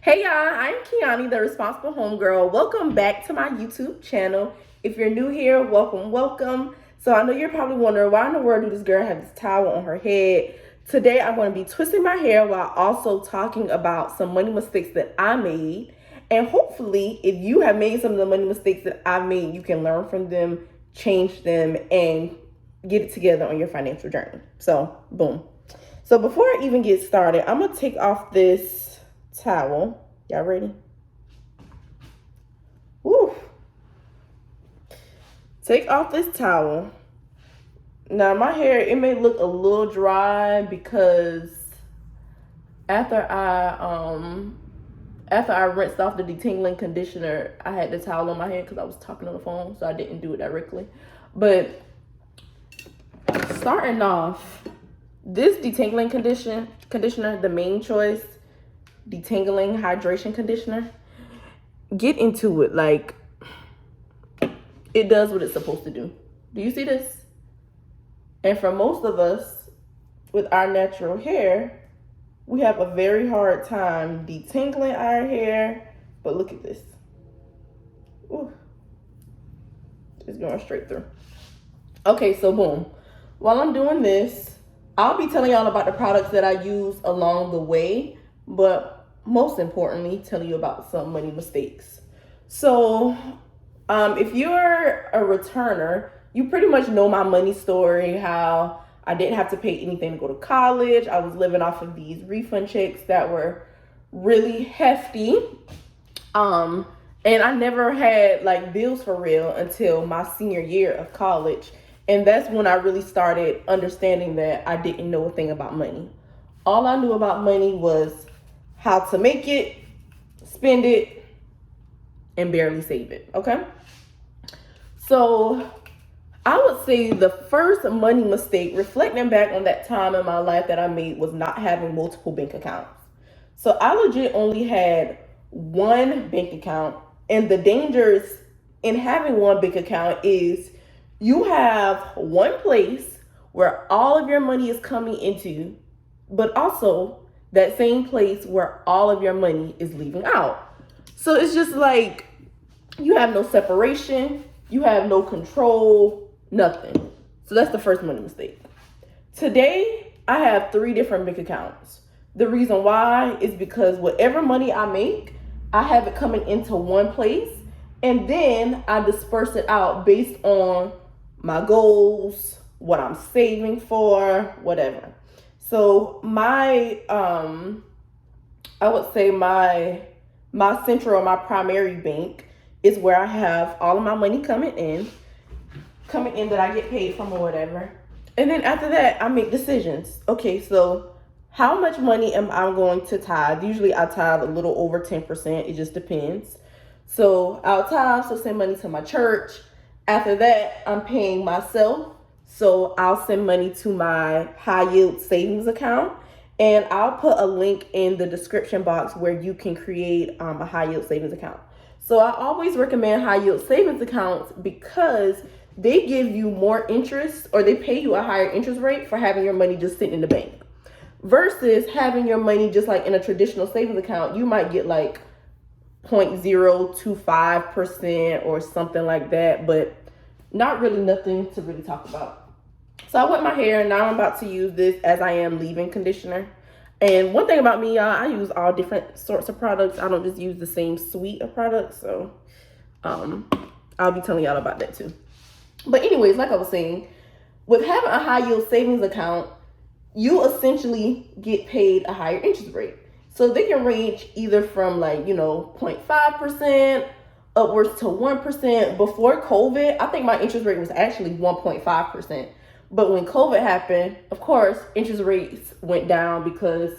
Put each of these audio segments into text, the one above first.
Hey y'all, I'm Kiani, the responsible homegirl. Welcome back to my YouTube channel. If you're new here, welcome. So I know you're probably wondering, why in the world do this girl have this towel on her head? Today I'm going to be twisting my hair while also talking about some money mistakes that I made. And hopefully, if you have made some of the money mistakes that I've made, you can learn from them, change them, and get it together on your financial journey. So, boom. So before I even get started, I'm going to take off this towel. Y'all ready? Woo. Take off this towel. Now my hair, it may look a little dry because after I rinsed off the detangling conditioner, I had the towel on my head because I was talking on the phone, so I didn't do it directly. But starting off, this detangling conditioner, the Mane Choice detangling hydration conditioner, get into it. Like, it does what it's supposed to do. Do you see this? And for most of us with our natural hair, we have a very hard time detangling our hair. But look at this. Ooh. It's going straight through. Okay, so boom. While I'm doing this, I'll be telling y'all about the products that I use along the way, but most importantly, tell you about some money mistakes. So if you're a returner, you pretty much know my money story, how I didn't have to pay anything to go to college. I was living off of these refund checks that were really hefty. And I never had like bills for real until my senior year of college. And that's when I really started understanding that I didn't know a thing about money. All I knew about money was how to make it, spend it, and barely save it, okay? So I would say the first money mistake, reflecting back on that time in my life that I made, was not having multiple bank accounts. So I legit only had one bank account, and the dangers in having one bank account is you have one place where all of your money is coming into, but also that same place where all of your money is leaving out. So it's just like you have no separation, you have no control, nothing. So that's the first money mistake. Today, I have 3 different bank accounts. The reason why is because whatever money I make, I have it coming into one place, and then I disperse it out based on my goals, what I'm saving for, whatever. So my I would say my central or my primary bank is where I have all of my money coming in that I get paid from or whatever. And then after that, I make decisions. Okay, so how much money am I going to tithe? Usually I tithe a little over 10%. It just depends. So I'll tithe, so send money to my church. After that, I'm paying myself. So I'll send money to my high yield savings account. And I'll put a link in the description box where you can create a high yield savings account. So I always recommend high yield savings accounts because they give you more interest, or they pay you a higher interest rate for having your money just sitting in the bank. Versus having your money just like in a traditional savings account, you might get like 0.025% or something like that, but not really nothing to really talk about. So I wet my hair, and now I'm about to use this as I am leave-in conditioner. And one thing about me, y'all, I use all different sorts of products. I don't just use the same suite of products. So I'll be telling y'all about that too. But anyways, like I was saying, with having a high yield savings account, you essentially get paid a higher interest rate. So they can range either from 0.5% upwards to 1%. Before COVID, I think my interest rate was actually 1.5%. But when COVID happened, of course, interest rates went down because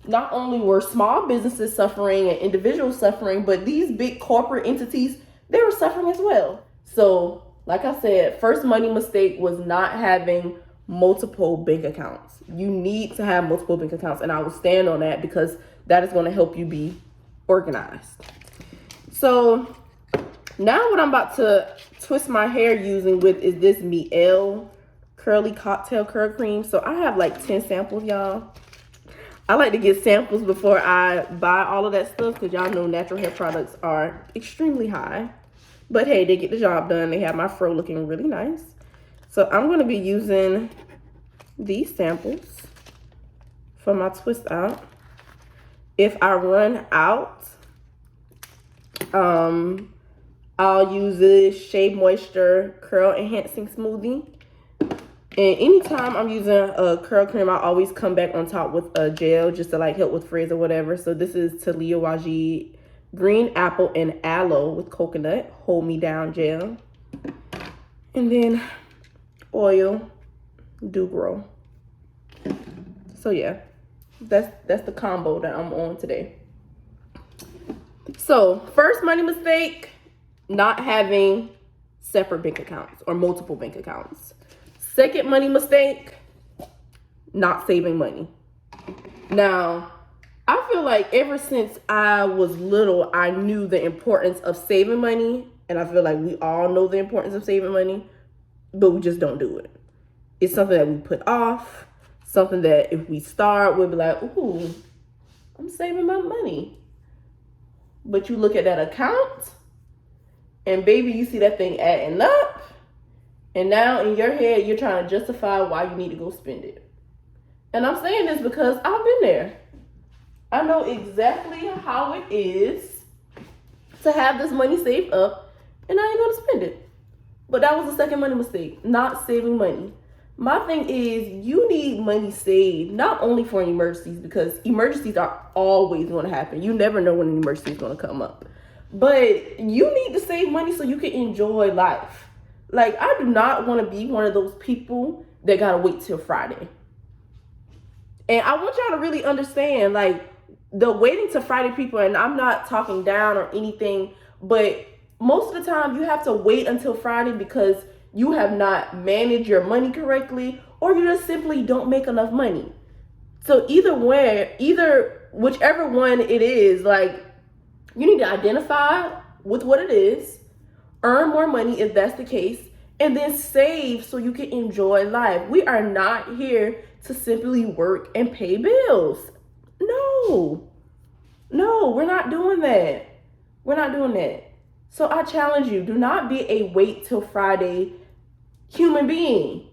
not only were small businesses suffering and individuals suffering, but these big corporate entities, they were suffering as well. So like I said, first money mistake was not having multiple bank accounts. You need to have multiple bank accounts, and I will stand on that because that is going to help you be organized. So now what I'm about to twist my hair using with is this Mielle Curly Cocktail Curl Cream. So I have like 10 samples, y'all. I like to get samples before I buy all of that stuff because y'all know natural hair products are extremely high. But hey, they get the job done. They have my fro looking really nice. So I'm going to be using these samples for my twist out. If I run out, I'll use this Shea Moisture Curl Enhancing Smoothie. And anytime I'm using a curl cream, I always come back on top with a gel just to like help with frizz or whatever. So this is Talia Wajid Green Apple and Aloe with Coconut Hold Me Down Gel. And then oil, Do Grow. So yeah, that's the combo that I'm on today. So first money mistake, not having separate bank accounts or multiple bank accounts. Second money mistake, not saving money. Now, I feel like ever since I was little, I knew the importance of saving money. And I feel like we all know the importance of saving money, but we just don't do it. It's something that we put off, something that if we start, we'll be like, ooh, I'm saving my money. But you look at that account, and baby, you see that thing adding up. And now in your head, you're trying to justify why you need to go spend it. And I'm saying this because I've been there. I know exactly how it is to have this money saved up and I ain't going to spend it. But that was the second money mistake, not saving money. My thing is you need money saved, not only for emergencies, because emergencies are always going to happen. You never know when an emergency is going to come up. But you need to save money so you can enjoy life. Like, I do not want to be one of those people that got to wait till Friday. And I want y'all to really understand, like, the waiting to Friday people, and I'm not talking down or anything, but most of the time you have to wait until Friday because you have not managed your money correctly, or you just simply don't make enough money. So whichever one it is, like, you need to identify with what it is, earn more money if that's the case, and then save so you can enjoy life. We are not here to simply work and pay bills. No, we're not doing that. We're not doing that. So I challenge you, do not be a wait till Friday human being.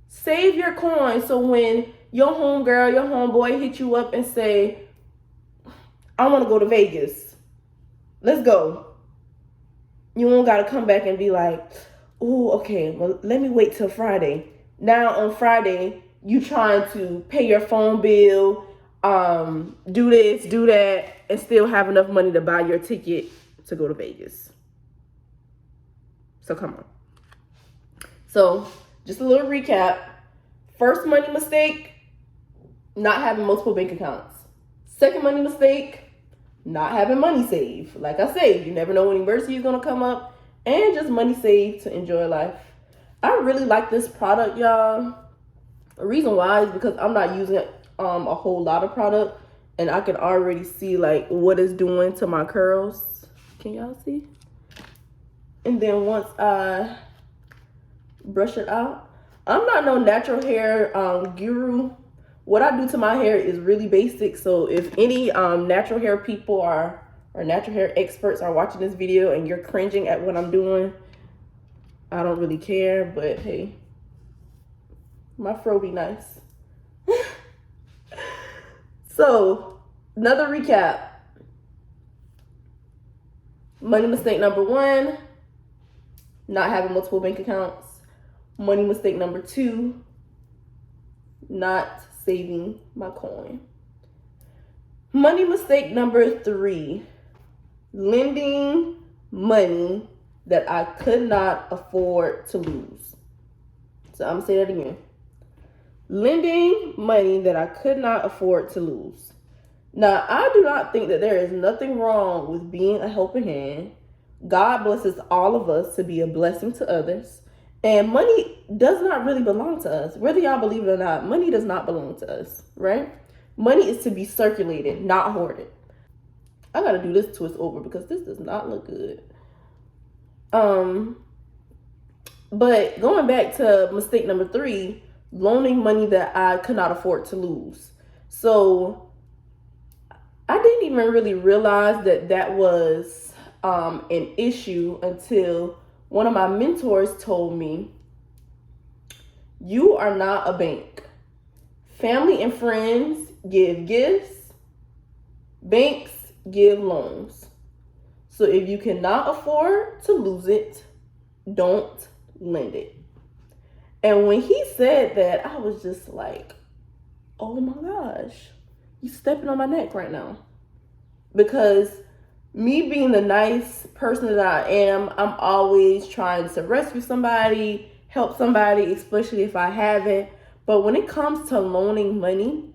Save your coins so when your homegirl, your homeboy hit you up and say, I want to go to Vegas. Let's go. You won't got to come back and be like, oh, okay, well, let me wait till Friday. Now on Friday, you trying to pay your phone bill, do this, do that, and still have enough money to buy your ticket to go to Vegas. So come on. So just a little recap. First money mistake, not having multiple bank accounts. Second money mistake, not having money saved. Like I say, you never know when emergency is going to come up, and just money saved to enjoy life. I really like this product, y'all. The reason why is because I'm not using a whole lot of product, and I can already see like what it's doing to my curls. Can y'all see? And then once I brush it out, I'm not no natural hair guru. What I do to my hair is really basic. So if any natural hair people or natural hair experts are watching this video and you're cringing at what I'm doing, I don't really care. But hey, my fro be nice. So another recap. Money mistake number 1, not having multiple bank accounts. Money mistake number 2, not saving my coin. Money mistake number 3, lending money that I could not afford to lose. So I'm gonna say that again. Lending money that I could not afford to lose. Now, I do not think that there is nothing wrong with being a helping hand. God blesses all of us to be a blessing to others. And money does not really belong to us. Whether y'all believe it or not, money does not belong to us, right? Money is to be circulated, not hoarded. I gotta do this twist over because this does not look good. But going back to mistake number 3, loaning money that I could not afford to lose. So even really realize that that was an issue until one of my mentors told me, you are not a bank. Family and friends give gifts, banks give loans. So if you cannot afford to lose it, don't lend it. And when he said that, I was just like, oh my gosh, you're stepping on my neck right now. Because me being the nice person that I am, I'm always trying to rescue somebody, help somebody, especially if I haven't. But when it comes to loaning money,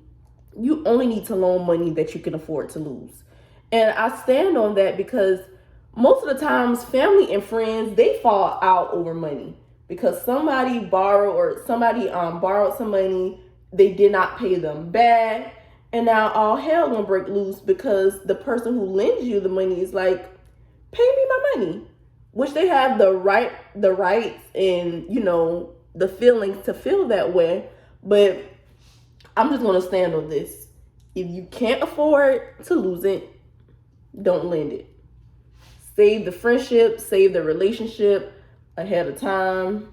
you only need to loan money that you can afford to lose. And I stand on that because most of the times family and friends, they fall out over money because somebody borrowed some money, they did not pay them back, and now all hell gonna break loose because the person who lends you the money is like, pay me my money, which they have the rights and the feelings to feel that way. But I'm just gonna stand on this. If you can't afford to lose it, don't lend it. Save the friendship, save the relationship ahead of time,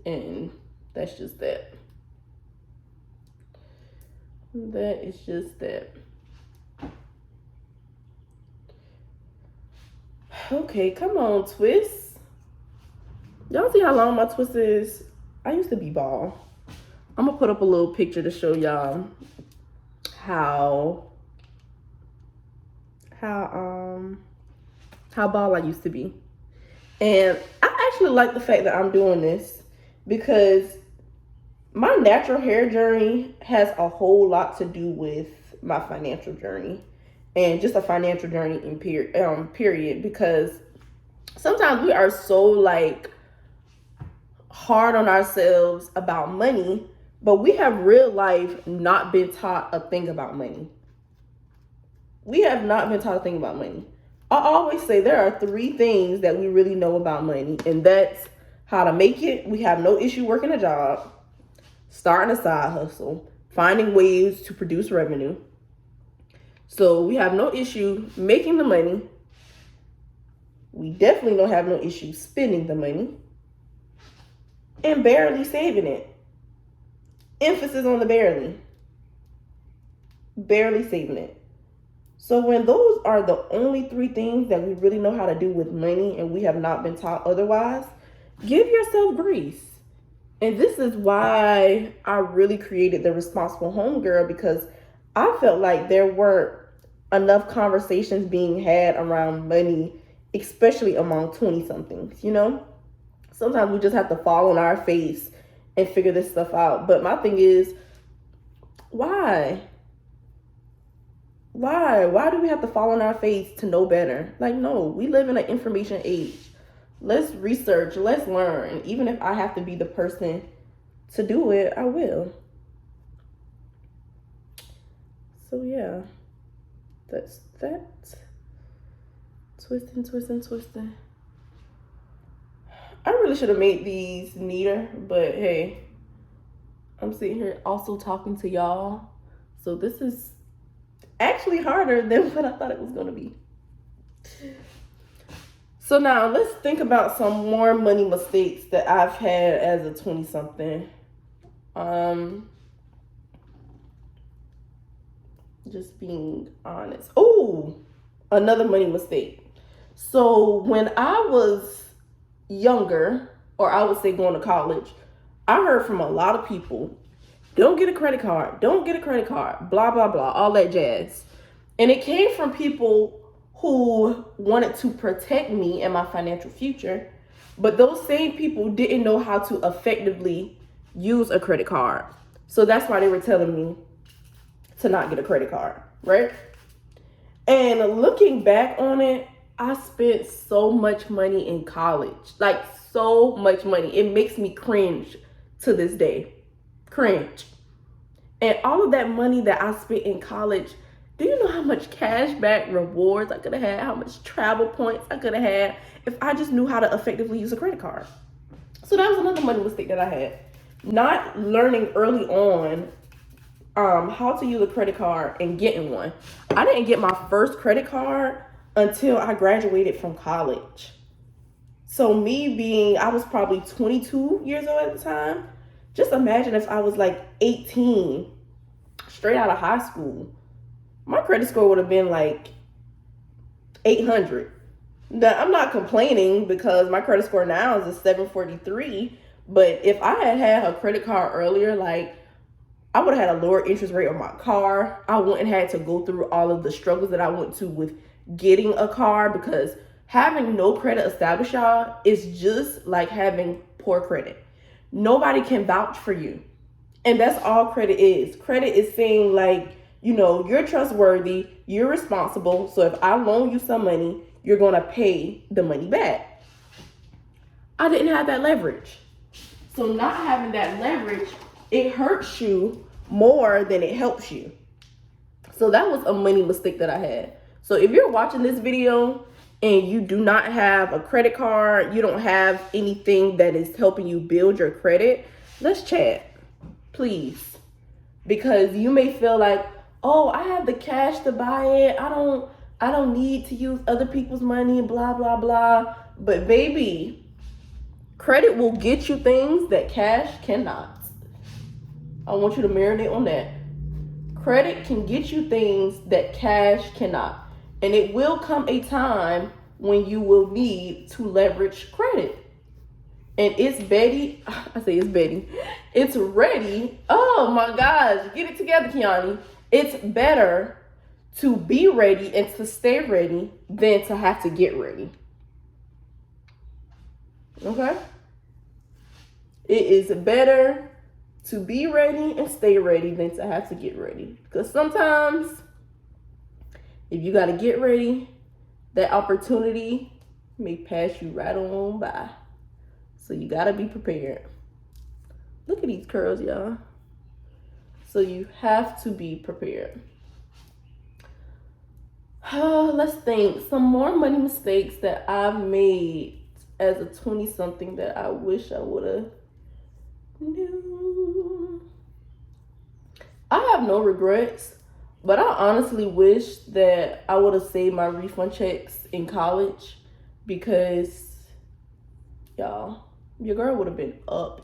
and that's just that. That is just that. Okay, come on, twist. Y'all see how long my twist is? I used to be bald. I'm gonna put up a little picture to show y'all how bald I used to be. And I actually like the fact that I'm doing this because my natural hair journey has a whole lot to do with my financial journey and just a financial journey in period, because sometimes we are so like hard on ourselves about money, but we have real life not been taught a thing about money. We have not been taught a thing about money. I always say there are 3 things that we really know about money, and that's how to make it. We have no issue working a job, starting a side hustle, finding ways to produce revenue. So we have no issue making the money. We definitely don't have no issue spending the money, and barely saving it. Emphasis on the barely. Barely saving it. So when those are the only 3 things that we really know how to do with money and we have not been taught otherwise, give yourself grace. And this is why I really created the Responsible Home Girl, because I felt like there weren't enough conversations being had around money, especially among 20-somethings, Sometimes we just have to fall on our face and figure this stuff out. But my thing is, why? Why do we have to fall on our face to know better? Like, no, we live in an information age. Let's research, let's learn. Even if I have to be the person to do it, I will. So yeah, that's that. Twisting. I really should have made these neater, but hey, I'm sitting here also talking to y'all. So this is actually harder than what I thought it was going to be. So now let's think about some more money mistakes that I've had as a 20-something. Just being honest. Oh, another money mistake. So when I was younger, or I would say going to college, I heard from a lot of people, don't get a credit card, blah, blah, blah, all that jazz. And it came from people who wanted to protect me and my financial future, but those same people didn't know how to effectively use a credit card. So that's why they were telling me to not get a credit card, right? And looking back on it, I spent so much money in college, like so much money. It makes me cringe to this day. Cringe. And all of that money that I spent in college, do you know how much cash back rewards I could have had, how much travel points I could have had if I just knew how to effectively use a credit card? So that was another money mistake that I had. Not learning early on how to use a credit card and getting one. I didn't get my first credit card until I graduated from college. So I was probably 22 years old at the time. Just imagine if I was like 18, straight out of high school. My credit score would have been like 800. Now, I'm not complaining because my credit score now is a 743. But if I had had a credit card earlier, like, I would have had a lower interest rate on my car. I wouldn't have had to go through all of the struggles that I went to with getting a car, because having no credit established, y'all, is just like having poor credit. Nobody can vouch for you. And that's all credit is. Credit is saying, like, you're trustworthy, you're responsible. So if I loan you some money, you're going to pay the money back. I didn't have that leverage. So not having that leverage, it hurts you more than it helps you. So that was a money mistake that I had. So if you're watching this video and you do not have a credit card, you don't have anything that is helping you build your credit, let's chat, please. Because you may feel like, oh, I have the cash to buy it. I don't need to use other people's money, blah, blah, blah. But baby, credit will get you things that cash cannot. I want you to marinate on that. Credit can get you things that cash cannot. And it will come a time when you will need to leverage credit. And it's Betty. I say it's Betty. It's ready. Oh my gosh. Get it together, Kiani. It's better to be ready and to stay ready than to have to get ready. Okay? It is better to be ready and stay ready than to have to get ready. Because sometimes, if you got to get ready, that opportunity may pass you right on by. So you got to be prepared. Look at these curls, y'all. So you have to be prepared. Let's think. Some more money mistakes that I've made as a 20-something that I wish I would have knew. I have no regrets, but I honestly wish that I would have saved my refund checks in college, because, y'all, your girl would have been up.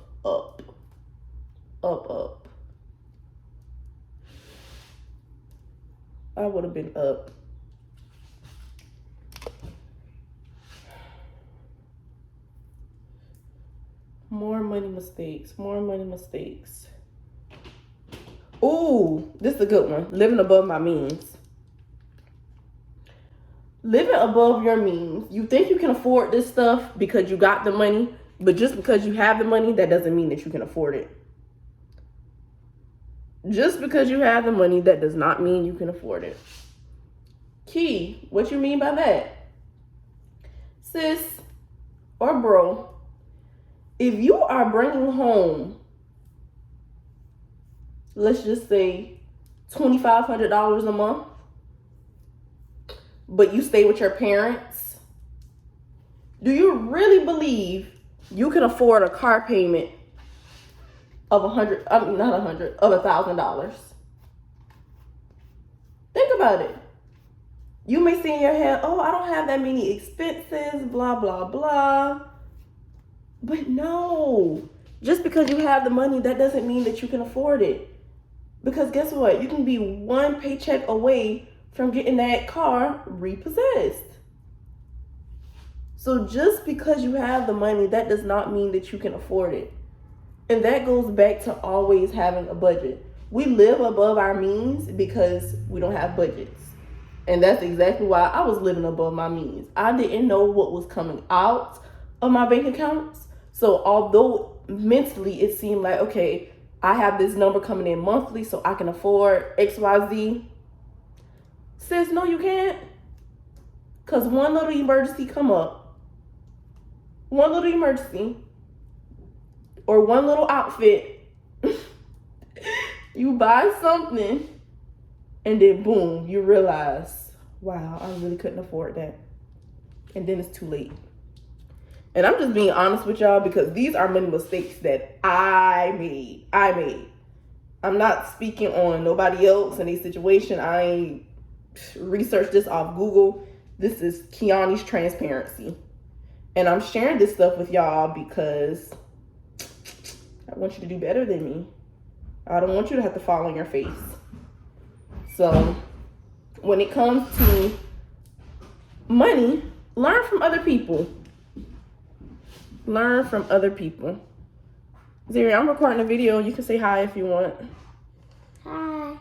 I would have been up. More money mistakes. Ooh, this is a good one. Living above my means. Living above your means. You think you can afford this stuff because you got the money, but just because you have the money, that doesn't mean that you can afford it. Just because you have the money, that does not mean you can afford it. Key, what you mean by that? Sis or bro, if you are bringing home, let's just say $2,500 a month, but you stay with your parents, do you really believe you can afford a car payment of $1,000? Think about it. You may see in your head, oh, I don't have that many expenses, blah, blah, blah. But no, just because you have the money, that doesn't mean that you can afford it. Because guess what? You can be one paycheck away from getting that car repossessed. So just because you have the money, that does not mean that you can afford it. And that goes back to always having a budget. We live above our means because we don't have budgets. And that's exactly why I was living above my means. I didn't know what was coming out of my bank accounts. So although mentally it seemed like, okay, I have this number coming in monthly so I can afford XYZ. Sis, no, you can't. Because one little emergency come up. One little emergency. Or one little outfit. You buy something. And then boom, you realize, wow, I really couldn't afford that. And then it's too late. And I'm just being honest with y'all because these are many mistakes that I made. I'm not speaking on nobody else in a situation. I ain't researched this off Google. This is Kiani's transparency. And I'm sharing this stuff with y'all because I want you to do better than me. I don't want you to have to fall on your face. So when it comes to money, learn from other people. Learn from other people. Ziri, I'm recording a video. You can say hi if you want. Hi.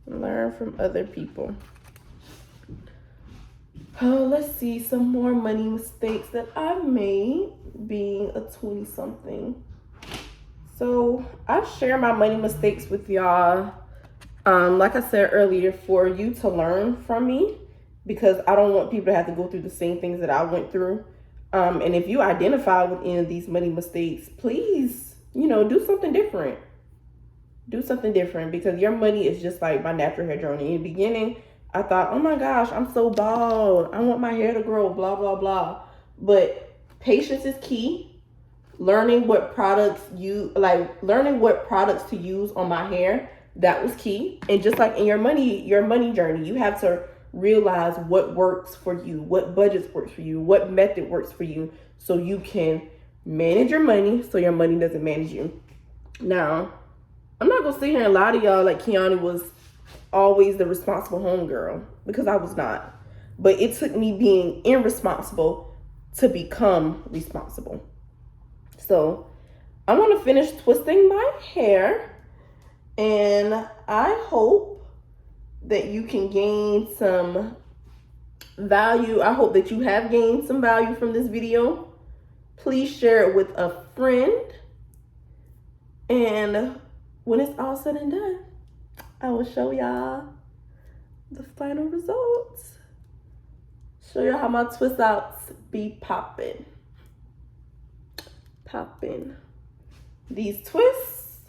Learn from other people. Oh, let's see some more money mistakes that I've made being a 20-something. So I've shared my money mistakes with y'all. Like I said earlier, for you to learn from me, because I don't want people to have to go through the same things that I went through. And if you identify with any of these money mistakes, please, do something different. Do something different, because your money is just like my natural hair journey. In the beginning, I thought, oh my gosh, I'm so bald. I want my hair to grow, blah, blah, blah. But patience is key. Learning what products to use on my hair, that was key. And just like in your money journey, you have to realize what works for you, what budgets works for you, what method works for you, so you can manage your money so your money doesn't manage you. Now, I'm not gonna sit here and lie to y'all like Kiani was always the responsible homegirl, because I was not. But it took me being irresponsible to become responsible. So I want to finish twisting my hair, and I hope that you can gain some value. I hope that you have gained some value from this video. Please share it with a friend. And when it's all said and done, I will show y'all the final results. Show y'all how my twist outs be popping. These twists,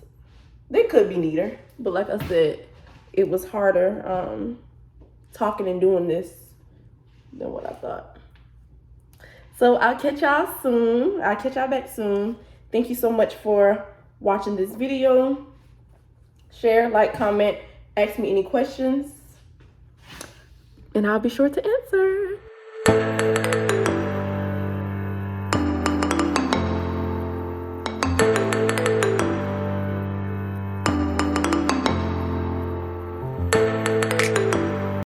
they could be neater, but like I said, it was harder talking and doing this than what I thought. So I'll catch y'all soon. I'll catch y'all back soon. Thank you so much for watching this video. Share, like, comment, ask me any questions, and I'll be sure to answer.